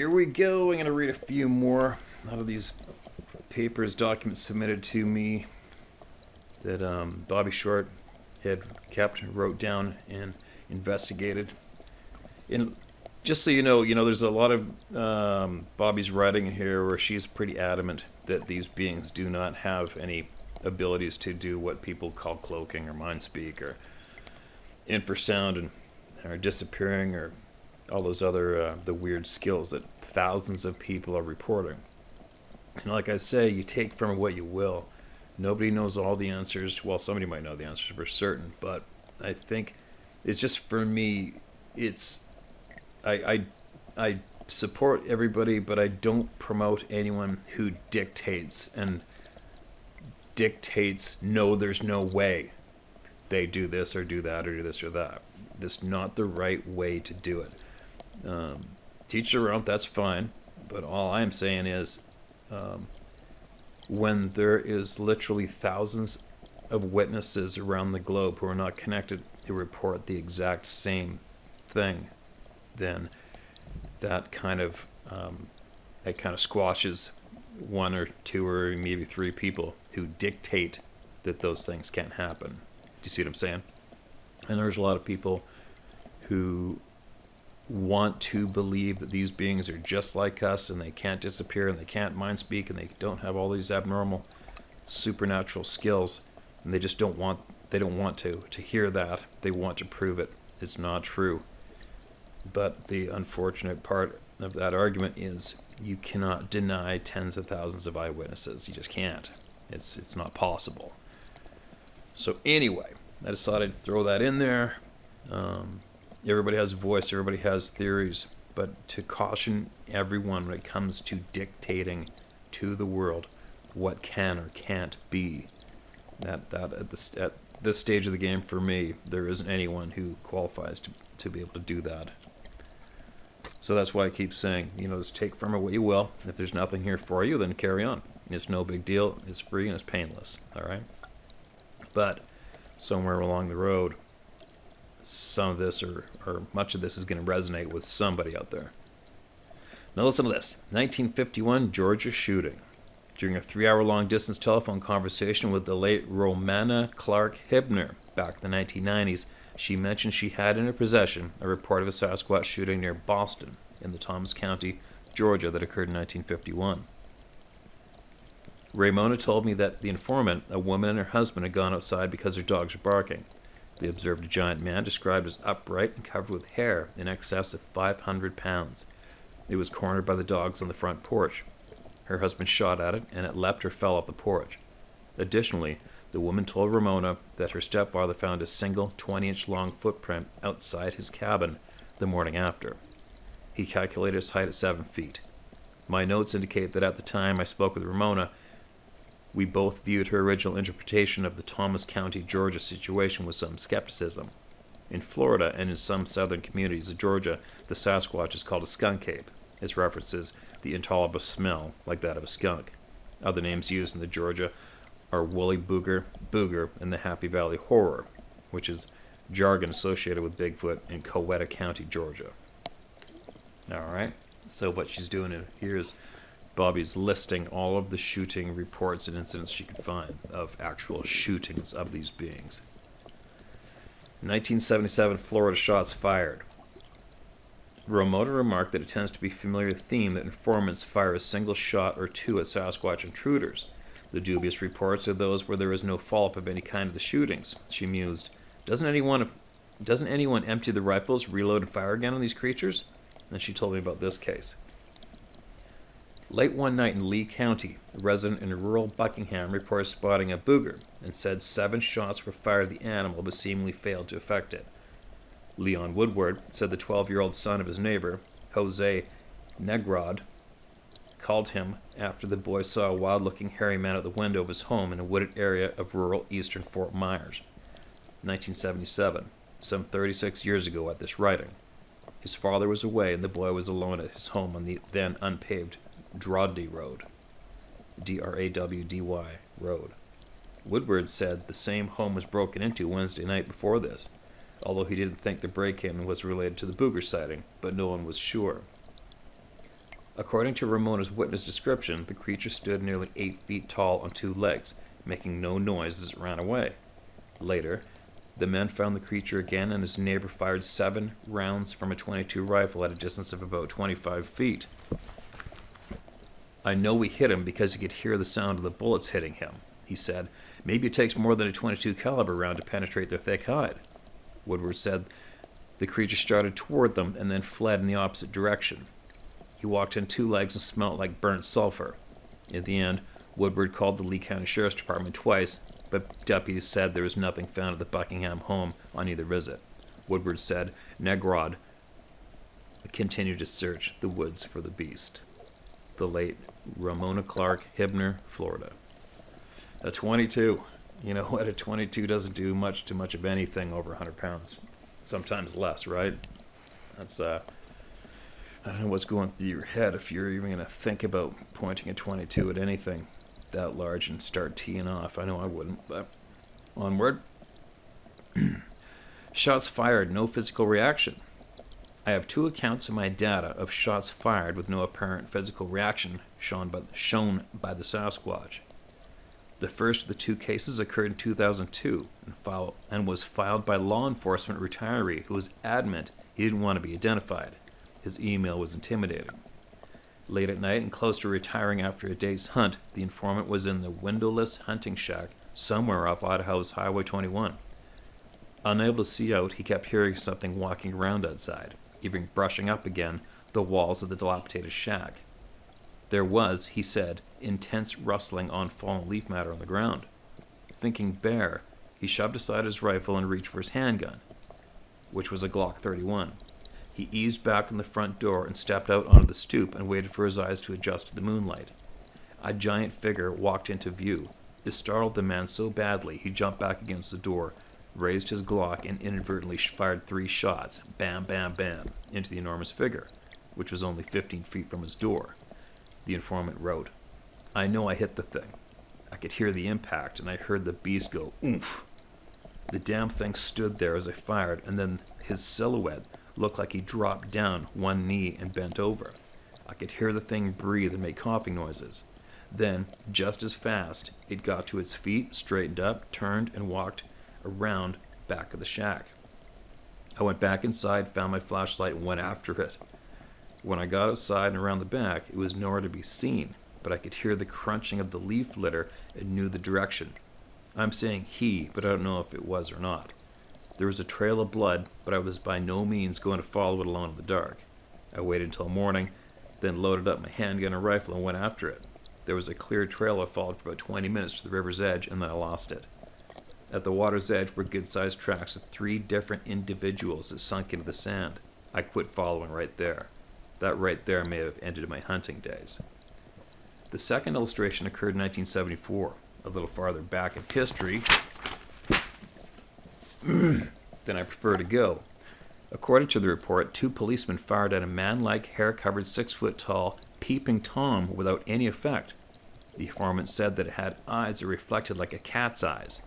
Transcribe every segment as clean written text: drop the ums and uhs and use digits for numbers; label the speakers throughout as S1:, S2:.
S1: here we go. I'm going to read a few more out of these papers, documents submitted to me that Bobby Short had kept, wrote down, and investigated. And just so you know, there's a lot of Bobby's writing in here where she's pretty adamant that these beings do not have any abilities to do what people call cloaking or mind speak or infrasound and or disappearing or all those other the weird skills that thousands of people are reporting. And like I say, you take from it what you will. Nobody knows all the answers. Well, somebody might know the answers for certain, but I think it's just, for me, it's I support everybody, but I don't promote anyone who dictates no, there's no way they do this or do that or do this or that. That's not the right way to do it. Teach their own, that's fine, but all I'm saying is when there is literally thousands of witnesses around the globe who are not connected who report the exact same thing, then that kind of squashes one or two or maybe three people who dictate that those things can't happen. Do you see what I'm saying? And there's a lot of people who want to believe that these beings are just like us and they can't disappear and they can't mind speak and they don't have all these abnormal supernatural skills, and they just don't want to hear that. They want to prove it. It's not true. But the unfortunate part of that argument is you cannot deny tens of thousands of eyewitnesses. You just can't. It's not possible. So anyway, I decided to throw that in there. Everybody has a voice, everybody has theories, but to caution everyone when it comes to dictating to the world what can or can't be, that at this stage of the game, for me, there isn't anyone who qualifies to be able to do that. So that's why I keep saying, just take from it what you will. If there's nothing here for you, then carry on. It's no big deal. It's free and it's painless. All right? But somewhere along the road, some of this or much of this is going to resonate with somebody out there. Now listen to this. 1951 Georgia shooting. During a 3-hour-long distance telephone conversation with the late Romana Clark Hibner back in the 1990s, she mentioned she had in her possession a report of a Sasquatch shooting near Boston in the Thomas County, Georgia, that occurred in 1951. Ramona told me that the informant, a woman and her husband, had gone outside because their dogs were barking. They observed a giant man described as upright and covered with hair in excess of 500 pounds. It was cornered by the dogs on the front porch. Her husband shot at it, and it leapt or fell off the porch. Additionally, the woman told Ramona that her stepfather found a single 20-inch long footprint outside his cabin the morning after. He calculated his height at 7 feet. My notes indicate that at the time I spoke with Ramona, we both viewed her original interpretation of the Thomas County, Georgia situation with some skepticism. In Florida and in some southern communities of Georgia, the Sasquatch is called a skunk ape. Its references the intolerable smell like that of a skunk. Other names used in the Georgia are woolly booger, and the Happy Valley horror, which is jargon associated with Bigfoot in Coweta County, Georgia. All right, so what she's doing here is Bobby's listing all of the shooting reports and incidents she could find of actual shootings of these beings. 1977 Florida shots fired. Ramona remarked that it tends to be a familiar theme that informants fire a single shot or two at Sasquatch intruders. The dubious reports are those where there is no follow-up of any kind of the shootings. She mused, Doesn't anyone empty the rifles, reload, and fire again on these creatures? And she told me about this case. Late one night in Lee County, a resident in rural Buckingham reported spotting a booger and said 7 shots were fired at the animal but seemingly failed to affect it. Leon Woodward said the 12-year-old son of his neighbor, Jose Negrod, called him after the boy saw a wild-looking hairy man at the window of his home in a wooded area of rural eastern Fort Myers. 1977, some 36 years ago at this writing. His father was away and the boy was alone at his home on the then unpaved Drawdy Road, Drawdy Road. Woodward said the same home was broken into Wednesday night before this, although he didn't think the break-in was related to the booger sighting, but no one was sure. According to Ramona's witness description, the creature stood nearly 8 feet tall on 2 legs, making no noise as it ran away. Later, the men found the creature again, and his neighbor fired 7 rounds from a .22 rifle at a distance of about 25 feet. "I know we hit him because he could hear the sound of the bullets hitting him," he said. "Maybe it takes more than a .22 caliber round to penetrate their thick hide." Woodward said the creature started toward them and then fled in the opposite direction. He walked on 2 legs and smelt like burnt sulfur. In the end, Woodward called the Lee County Sheriff's Department twice, but deputies said there was nothing found at the Buckingham home on either visit. Woodward said Negrod continued to search the woods for the beast. The late Ramona Clark, Hibner, Florida. A .22. You know what? A .22 doesn't do much to much of anything over 100 pounds. Sometimes less, right? That's, I don't know what's going through your head if you're even going to think about pointing a .22 at anything that large and start teeing off. I know I wouldn't, but onward. Shots fired, no physical reaction. I have 2 accounts in my data of shots fired with no apparent physical reaction shown by the Sasquatch. The first of the 2 cases occurred in 2002 and was filed by law enforcement retiree who was adamant he didn't want to be identified. His email was intimidating. Late at night and close to retiring after a day's hunt, the informant was in the windowless hunting shack somewhere off Idaho's Highway 21. Unable to see out, he kept hearing something walking around outside, even brushing up again the walls of the dilapidated shack. There was, he said, intense rustling on fallen leaf matter on the ground. Thinking bear, he shoved aside his rifle and reached for his handgun, which was a Glock 31. He eased back on the front door and stepped out onto the stoop and waited for his eyes to adjust to the moonlight. A giant figure walked into view. This startled the man so badly he jumped back against the door, raised his Glock, and inadvertently fired 3 shots, bam, bam, bam, into the enormous figure, which was only 15 feet from his door. The informant wrote, "I know I hit the thing. I could hear the impact, and I heard the beast go, oomph. The damn thing stood there as I fired, and then his silhouette looked like he dropped down one knee and bent over. I could hear the thing breathe and make coughing noises. Then, just as fast, it got to its feet, straightened up, turned, and walked around back of the shack. I went back inside, found my flashlight, and went after it. When I got outside and around the back, it was nowhere to be seen, but I could hear the crunching of the leaf litter and knew the direction. I'm saying he, but I don't know if it was or not. There was a trail of blood, but I was by no means going to follow it alone in the dark. I waited until morning, then loaded up my handgun and rifle and went after it. There was a clear trail I followed for about 20 minutes to the river's edge, and then I lost it. At the water's edge were good-sized tracks of 3 different individuals that sunk into the sand. I quit following right there. That right there may have ended my hunting days." The second illustration occurred in 1974, a little farther back in history than I prefer to go. According to the report, 2 policemen fired at a man-like, hair-covered, 6-foot-tall peeping Tom without any effect. The informant said that it had eyes that reflected like a cat's eyes.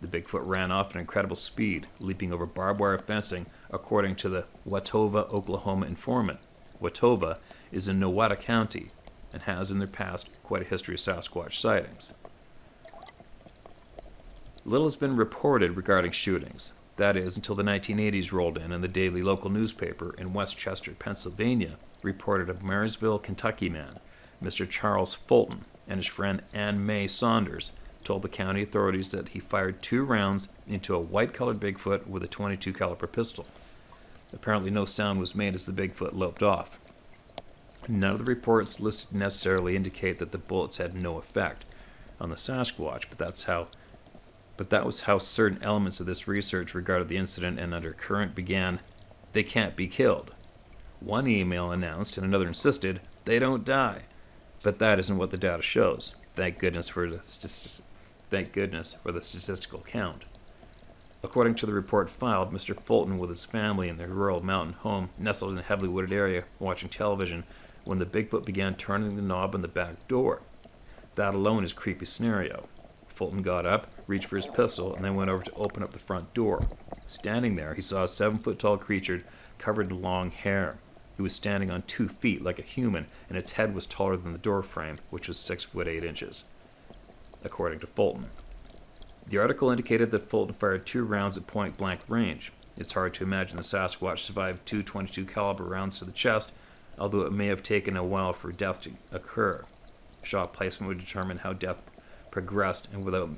S1: The Bigfoot ran off at incredible speed, leaping over barbed wire fencing, according to the Watauga, Oklahoma informant. Watauga is in Nowata County and has in their past quite a history of Sasquatch sightings. Little has been reported regarding shootings. That is, until the 1980s rolled in and the daily local newspaper in Westchester, Pennsylvania, reported a Marysville, Kentucky man, Mr. Charles Fulton, and his friend Ann Mae Saunders told the county authorities that he fired 2 rounds into a white-colored Bigfoot with a .22 caliber pistol. Apparently no sound was made as the Bigfoot loped off. None of the reports listed necessarily indicate that the bullets had no effect on the Sasquatch, but that was how certain elements of this research regarded the incident and under current began, "They can't be killed." One email announced and another insisted, "They don't die." But that isn't what the data shows. Thank goodness for the statistical count. According to the report filed, Mr. Fulton with his family in their rural mountain home nestled in a heavily wooded area watching television when the Bigfoot began turning the knob on the back door. That alone is a creepy scenario. Fulton got up, reached for his pistol, and then went over to open up the front door. Standing there, he saw a 7-foot-tall creature covered in long hair. It was standing on 2 feet like a human, and its head was taller than the door frame, which was 6 foot 8 inches, according to Fulton. The article indicated that Fulton fired 2 rounds at point-blank range. It's hard to imagine the Sasquatch survived 2 .22 caliber rounds to the chest, although it may have taken a while for death to occur. Shot placement would determine how death progressed, and without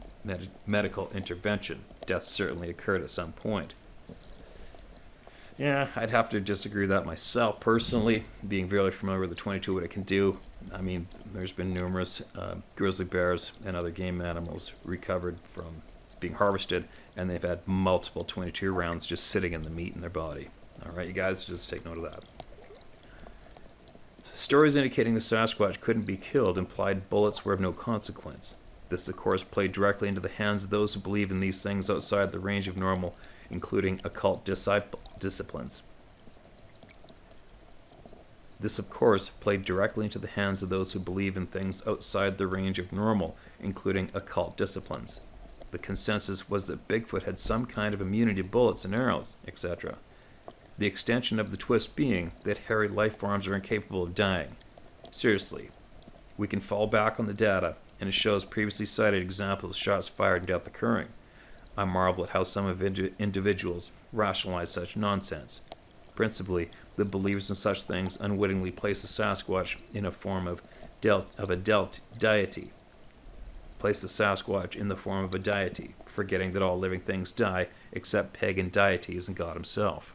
S1: medical intervention, death certainly occurred at some point. Yeah, I'd have to disagree with that myself personally, being very familiar with the 22, what it can do. I mean, there's been numerous grizzly bears and other game animals recovered from being harvested, and they've had multiple 22 rounds just sitting in the meat in their body. All right, you guys, just take note of that. Stories indicating the Sasquatch couldn't be killed implied bullets were of no consequence. This, of course, played directly into the hands of those who believe in these things outside the range of normal, including occult disciplines. This, of course, played directly into the hands of those who believe in things outside the range of normal, including occult disciplines. The consensus was that Bigfoot had some kind of immunity to bullets and arrows, etc. The extension of the twist being that hairy life forms are incapable of dying. Seriously, we can fall back on the data, and it shows previously cited examples of shots fired and death occurring. I marvel at how some individuals rationalize such nonsense. Principally, the believers in such things unwittingly place the Sasquatch in a form of a deity. Place the Sasquatch in the form of a deity, forgetting that all living things die except pagan deities and God himself.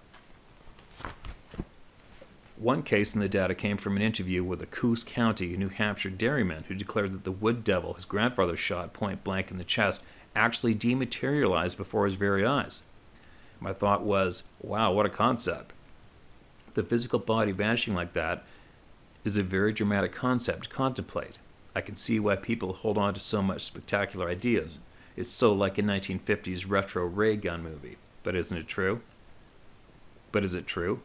S1: One case in the data came from an interview with a Coos County, New Hampshire dairyman who declared that the wood devil his grandfather shot point blank in the chest actually dematerialized before his very eyes. My thought was, wow, what a concept. The physical body vanishing like that is a very dramatic concept to contemplate. I can see why people hold on to so much spectacular ideas. It's so like a 1950s retro ray gun movie. But isn't it true? But is it true?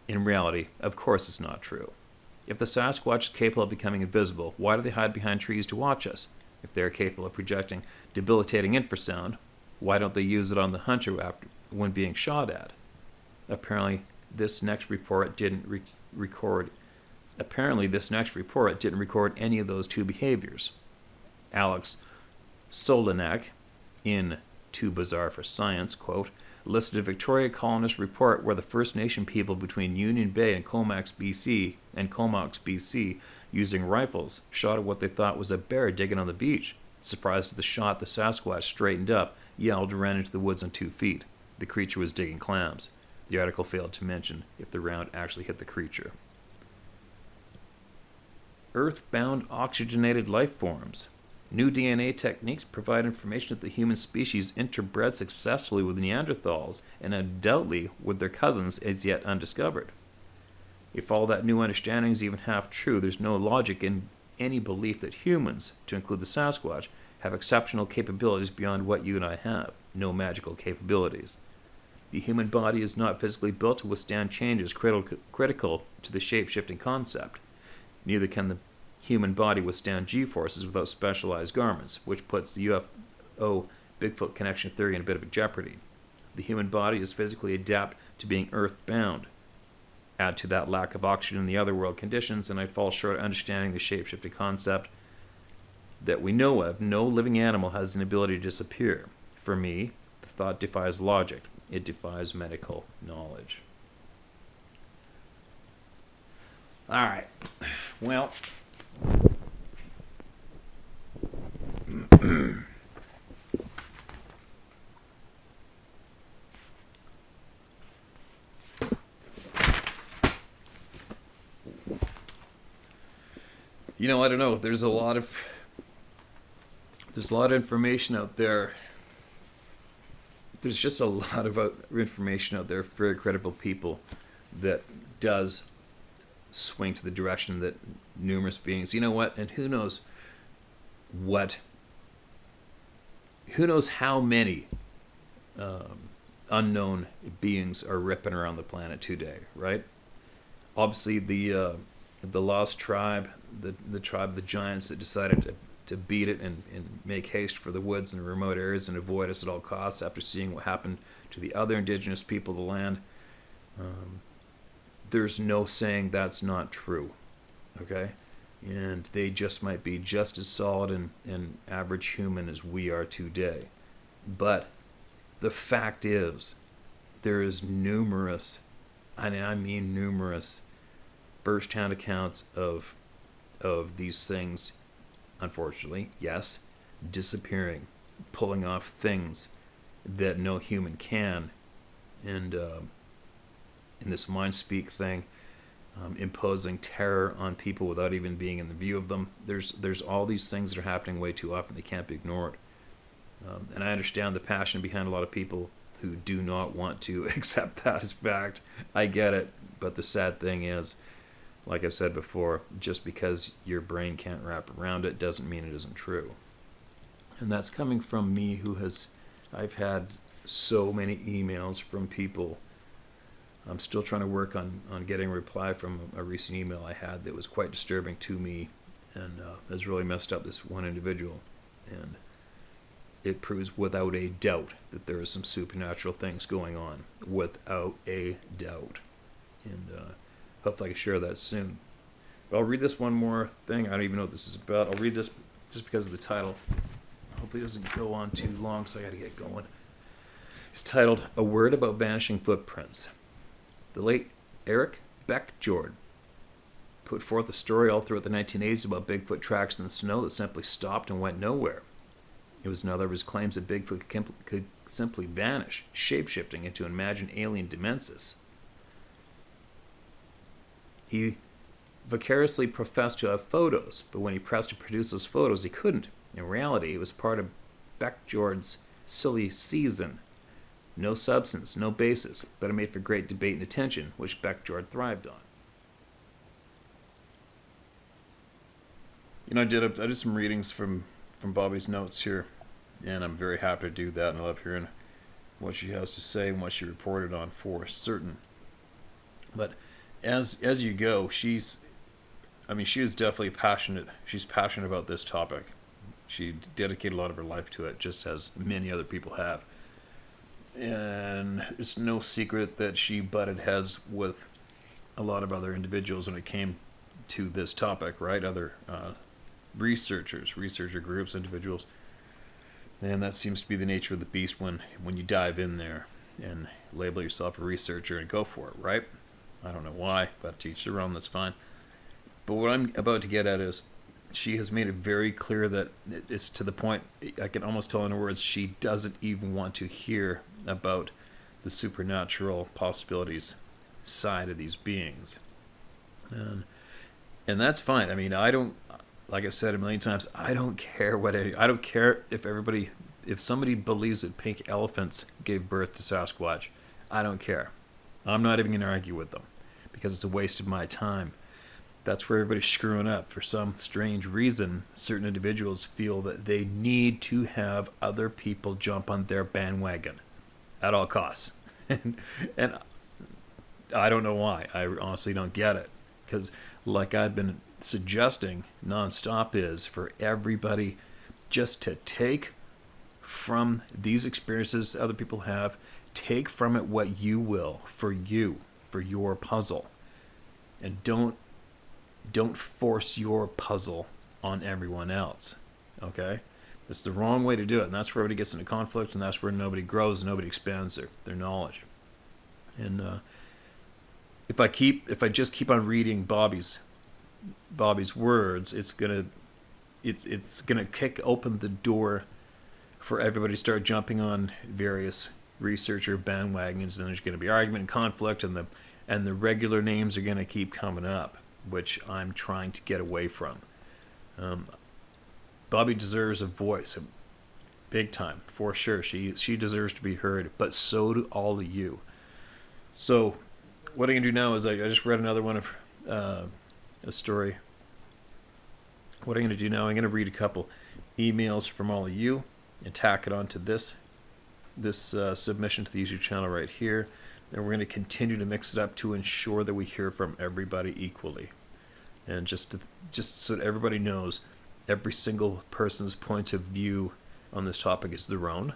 S1: In reality, of course it's not true. If the Sasquatch is capable of becoming invisible, why do they hide behind trees to watch us? If they are capable of projecting debilitating infrasound, why don't they use it on the hunter when being shot at? Apparently, this next report didn't record any of those 2 behaviors. Alex Solinak, in Too Bizarre for Science, quote, listed a Victoria colonist report where the First Nation people between Union Bay and Comox, BC, using rifles, shot at what they thought was a bear digging on the beach. Surprised at the shot, the Sasquatch straightened up, yelled, and ran into the woods on 2 feet. The creature was digging clams. The article failed to mention if the round actually hit the creature. Earth-bound oxygenated life forms. New DNA techniques provide information that the human species interbred successfully with Neanderthals and undoubtedly with their cousins as yet undiscovered. If all that new understanding is even half true, there's no logic in any belief that humans, to include the Sasquatch, have exceptional capabilities beyond what you and I have. No magical capabilities. The human body is not physically built to withstand changes critical to the shape-shifting concept. Neither can the human body withstand G-forces without specialized garments, which puts the UFO Bigfoot connection theory in a bit of a jeopardy. The human body is physically adapted to being earth-bound. Add to that lack of oxygen in the other world conditions, and I fall short of understanding the shape-shifting concept that we know of. No living animal has an ability to disappear. For me, the thought defies logic. It defies medical knowledge. All right. Well, I don't know. There's a lot of information out there. There's just a lot of information out there for very credible people that does swing to the direction that numerous beings, you know what, and who knows how many unknown beings are ripping around the planet today, right? Obviously the lost tribe, the tribe of the giants that decided to beat it and make haste for the woods and the remote areas and avoid us at all costs after seeing what happened to the other indigenous people of the land. there's no saying that's not true, okay? And they just might be just as solid and average human as we are today. But the fact is, there is numerous, and I mean numerous, first-hand accounts of these things, unfortunately, yes, disappearing, pulling off things that no human can, and in this mind speak thing, imposing terror on people without even being in the view of them. There's all these things that are happening way too often. They can't be ignored. And I understand the passion behind a lot of people who do not want to accept that as fact. I get it. But the sad thing is, like I've said before, just because your brain can't wrap around it doesn't mean it isn't true. And that's coming from me I've had so many emails from people. I'm still trying to work on getting a reply from a recent email I had that was quite disturbing to me, and has really messed up this one individual. And it proves without a doubt that there is some supernatural things going on. Without a doubt. And hopefully I can share that soon. But I'll read this one more thing. I don't even know what this is about. I'll read this just because of the title. Hopefully it doesn't go on too long, so I gotta get going. It's titled, A Word About Vanishing Footprints. The late Eric Beckjord put forth a story all throughout the 1980s about Bigfoot tracks in the snow that simply stopped and went nowhere. It was another of his claims that Bigfoot could simply vanish, shape-shifting into an imagined alien dimensus. He vicariously professed to have photos, but when he pressed to produce those photos, he couldn't. In reality, it was part of Beckjord's silly season. No substance, no basis, but it made for great debate and attention, which Beckjord thrived on. I did some readings from Bobby's notes here, and I'm very happy to do that, and I love hearing what she has to say and what she reported on for certain. But as you go, she is definitely passionate. She's passionate about this topic. She dedicated a lot of her life to it, just as many other people have. And it's no secret that she butted heads with a lot of other individuals when it came to this topic, right? Other researcher groups, individuals. And that seems to be the nature of the beast when you dive in there and label yourself a researcher and go for it, right? I don't know why, but to each their own, that's fine. But what I'm about to get at is she has made it very clear that it's to the point, I can almost tell in her words, she doesn't even want to hear about the supernatural possibilities side of these beings. And that's fine. I mean, I don't, like I said a million times, I don't care I don't care if somebody believes that pink elephants gave birth to Sasquatch. I don't care. I'm not even going to argue with them because it's a waste of my time. That's where everybody's screwing up. For some strange reason, certain individuals feel that they need to have other people jump on their bandwagon at all costs. and I don't know why. I honestly don't get it. Because like I've been suggesting nonstop is for everybody just to take from these experiences other people have, take from it what you will for you, for your puzzle. And don't force your puzzle on everyone else, okay? That's the wrong way to do it, and that's where everybody gets into conflict, and that's where nobody grows, nobody expands their knowledge. And if I just keep on reading Bobby's words, it's gonna kick open the door for everybody to start jumping on various researcher bandwagons, and there's going to be argument and conflict, and the regular names are going to keep coming up, which I'm trying to get away from. Bobby deserves a voice, big time, for sure. She deserves to be heard, but so do all of you. So what I'm going to do now is I just read another one of a story. What I'm going to do now, I'm going to read a couple emails from all of you and tack it onto this submission to the YouTube channel right here. And we're going to continue to mix it up to ensure that we hear from everybody equally. And just so that everybody knows, every single person's point of view on this topic is their own.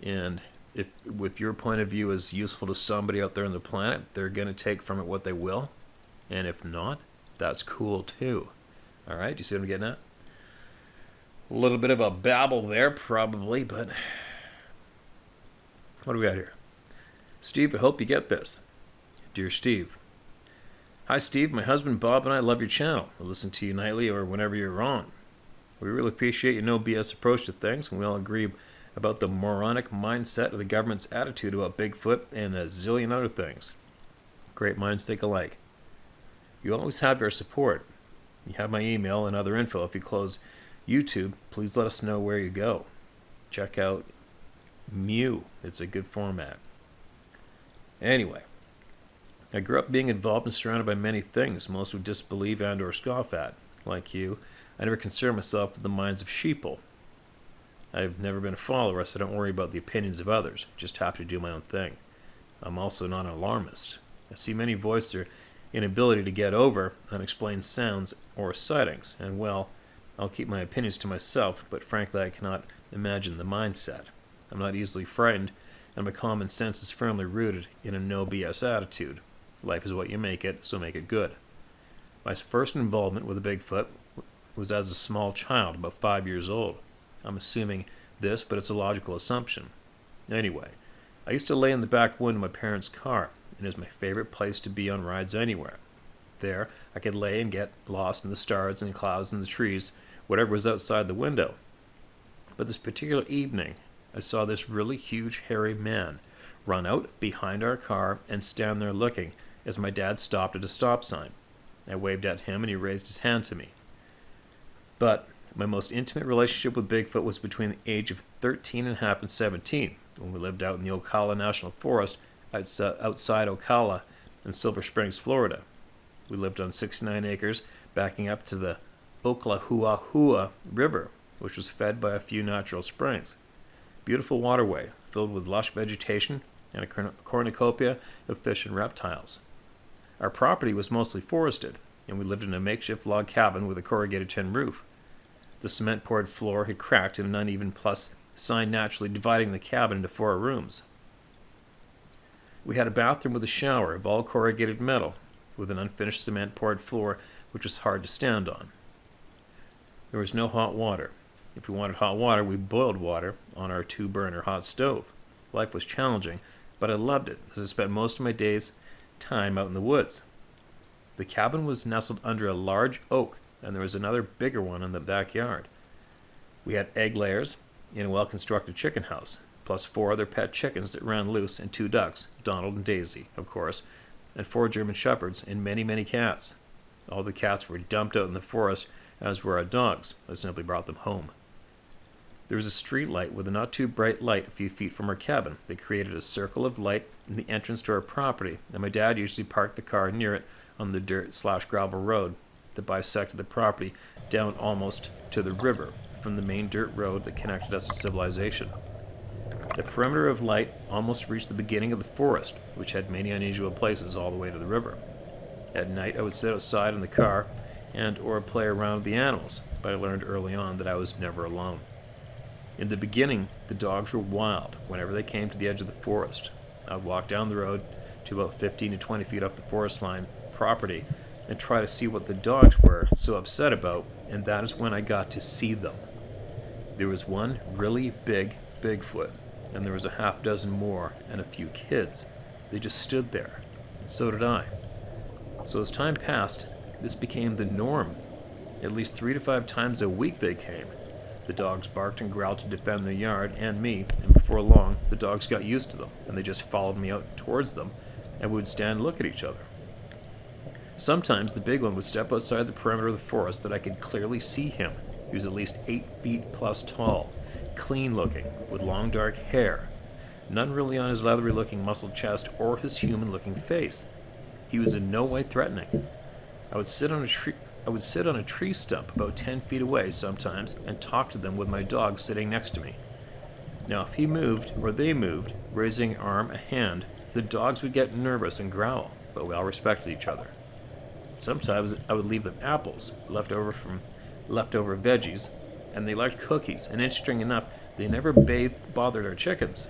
S1: And if your point of view is useful to somebody out there on the planet, they're going to take from it what they will. And if not, that's cool too. All right, do you see what I'm getting at? A little bit of a babble there, probably, but what do we got here? Steve, I hope you get this. Dear Steve. Hi, Steve. My husband Bob and I love your channel. I listen to you nightly or whenever you're on. We really appreciate your no BS approach to things, and we all agree about the moronic mindset of the government's attitude about Bigfoot and a zillion other things. Great minds think alike. You always have our support. You have my email and other info. If you close YouTube, please let us know where you go. Check out Mew. It's a good format. Anyway, I grew up being involved and surrounded by many things most would disbelieve and or scoff at. Like you, I never concern myself with the minds of sheeple. I've never been a follower, so I don't worry about the opinions of others. Just have to do my own thing. I'm also not an alarmist. I see many voice their inability to get over unexplained sounds or sightings, and well, I'll keep my opinions to myself, but frankly I cannot imagine the mindset. I'm not easily frightened, and my common sense is firmly rooted in a no BS attitude. Life is what you make it, so make it good. My first involvement with a Bigfoot was as a small child, about 5 years old. I'm assuming this, but it's a logical assumption. Anyway, I used to lay in the back window of my parents' car, and it was my favorite place to be on rides anywhere. There, I could lay and get lost in the stars and clouds and the trees, whatever was outside the window. But this particular evening, I saw this really huge, hairy man run out behind our car and stand there looking as my dad stopped at a stop sign. I waved at him and he raised his hand to me. But my most intimate relationship with Bigfoot was between the age of 13 and a half and 17, when we lived out in the Ocala National Forest outside Ocala in Silver Springs, Florida. We lived on 69 acres backing up to the Oklahuahua River, which was fed by a few natural springs. Beautiful waterway filled with lush vegetation and a cornucopia of fish and reptiles. Our property was mostly forested, and we lived in a makeshift log cabin with a corrugated tin roof. The cement-poured floor had cracked in an uneven plus sign naturally dividing the cabin into 4 rooms. We had a bathroom with a shower of all corrugated metal, with an unfinished cement-poured floor which was hard to stand on. There was no hot water. If we wanted hot water, we boiled water on our 2-burner hot stove. Life was challenging, but I loved it, as I spent most of my days time out in the woods. The cabin was nestled under a large oak, and there was another bigger one in the backyard. We had egg layers in a well-constructed chicken house, plus 4 other pet chickens that ran loose and 2 ducks, Donald and Daisy, of course, and 4 German shepherds and many, many cats. All the cats were dumped out in the forest, as were our dogs. I simply brought them home. There was a street light with a not too bright light a few feet from our cabin that created a circle of light in the entrance to our property, and my dad usually parked the car near it on the dirt/gravel road that bisected the property down almost to the river from the main dirt road that connected us to civilization. The perimeter of light almost reached the beginning of the forest, which had many unusual places all the way to the river. At night I would sit outside in the car and or play around with the animals, but I learned early on that I was never alone. In the beginning, the dogs were wild whenever they came to the edge of the forest. I would walk down the road to about 15 to 20 feet off the forest line property and try to see what the dogs were so upset about, and that is when I got to see them. There was one really big Bigfoot, and there was a half dozen more and a few kids. They just stood there, and so did I. So as time passed, this became the norm. At least 3 to 5 times a week they came. The dogs barked and growled to defend their yard and me, and before long, the dogs got used to them, and they just followed me out towards them, and we would stand and look at each other. Sometimes the big one would step outside the perimeter of the forest that I could clearly see him. He was at least 8 feet plus tall, clean looking, with long dark hair. None really on his leathery looking muscled chest or his human looking face. He was in no way threatening. I would sit on a tree stump about 10 feet away sometimes and talk to them with my dog sitting next to me. Now if he moved, or they moved, raising an arm, a hand, the dogs would get nervous and growl, but we all respected each other. Sometimes I would leave them apples, leftover veggies, and they liked cookies, and interesting enough, they never bothered our chickens.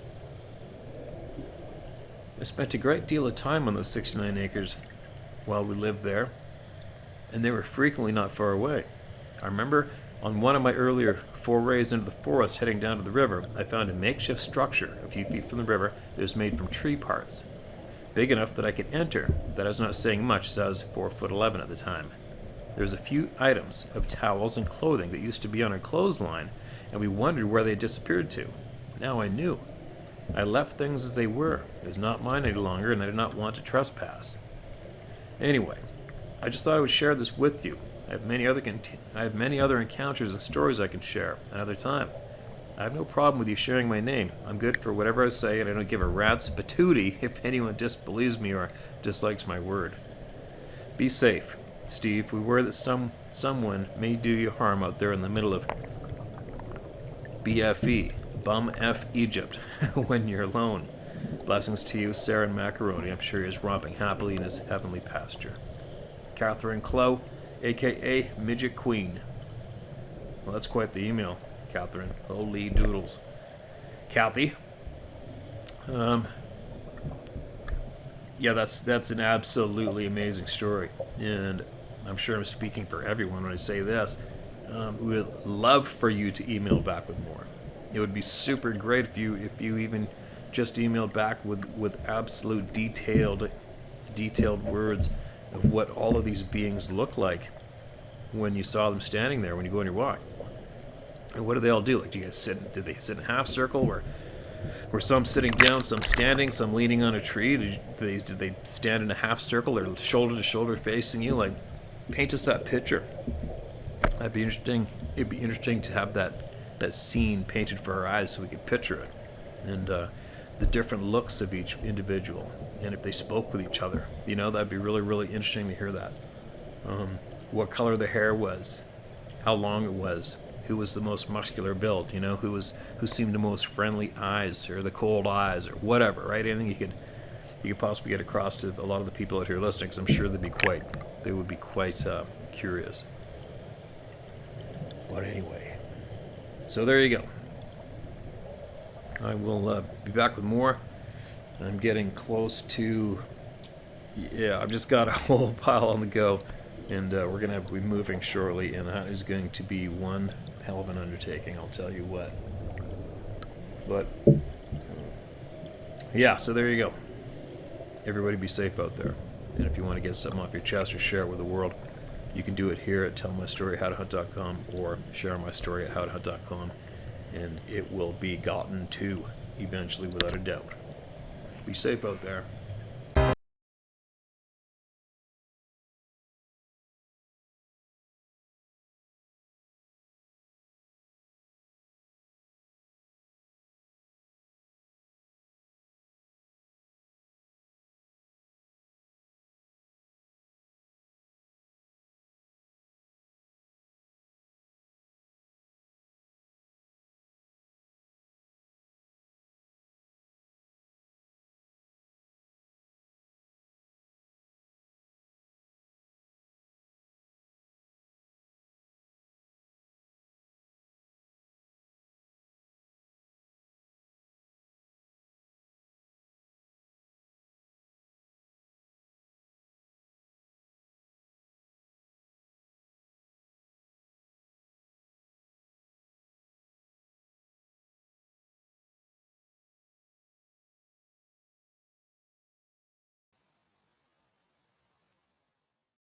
S1: spent a great deal of time on those 69 acres while we lived there, and they were frequently not far away. I remember on one of my earlier forays into the forest heading down to the river, I found a makeshift structure a few feet from the river that was made from tree parts, big enough that I could enter. That is not saying much, as I was 4'11" at the time. There was a few items of towels and clothing that used to be on our clothesline, and we wondered where they had disappeared to. Now I knew. I left things as they were. It was not mine any longer, and I did not want to trespass. Anyway, I just thought I would share this with you. I have many other encounters and stories I can share another time. I have no problem with you sharing my name. I'm good for whatever I say, and I don't give a rat's patootie if anyone disbelieves me or dislikes my word. Be safe, Steve. We worry that someone may do you harm out there in the middle of BFE, Bum F Egypt, when you're alone. Blessings to you, Sarah and Macaroni. I'm sure he is romping happily in his heavenly pasture. Catherine Clow, a.k.a. Midget Queen. Well, that's quite the email, Catherine. Holy doodles. Kathy. Yeah, that's an absolutely amazing story. And I'm sure I'm speaking for everyone when I say this. We would love for you to email back with more. It would be super great if you even just emailed back with absolute detailed words of what all of these beings look like when you saw them standing there when you go on your walk. And what do they all do? Like, do you guys sit? Did they sit in a half circle? Were some sitting down, some standing, some leaning on a tree? Did they stand in a half circle or shoulder to shoulder facing you? Like, paint us that picture. That'd be interesting. It'd be interesting to have that scene painted for our eyes so we could picture it. And the different looks of each individual, and if they spoke with each other, that'd be really, really interesting to hear that. What color the hair was, how long it was, who was the most muscular build, who seemed the most friendly eyes, or the cold eyes, or whatever, right? Anything you could possibly get across to a lot of the people out here listening, because I'm sure they would be quite curious. But anyway, so there you go. I will be back with more. I'm getting close to... Yeah, I've just got a whole pile on the go. And we're going to be moving shortly. And that is going to be one hell of an undertaking, I'll tell you what. But, yeah, so there you go. Everybody be safe out there. And if you want to get something off your chest or share it with the world, you can do it here at tellmystoryhowtohunt.com or share my story at howtohunt.com. And it will be gotten to eventually, without a doubt. Be safe out there.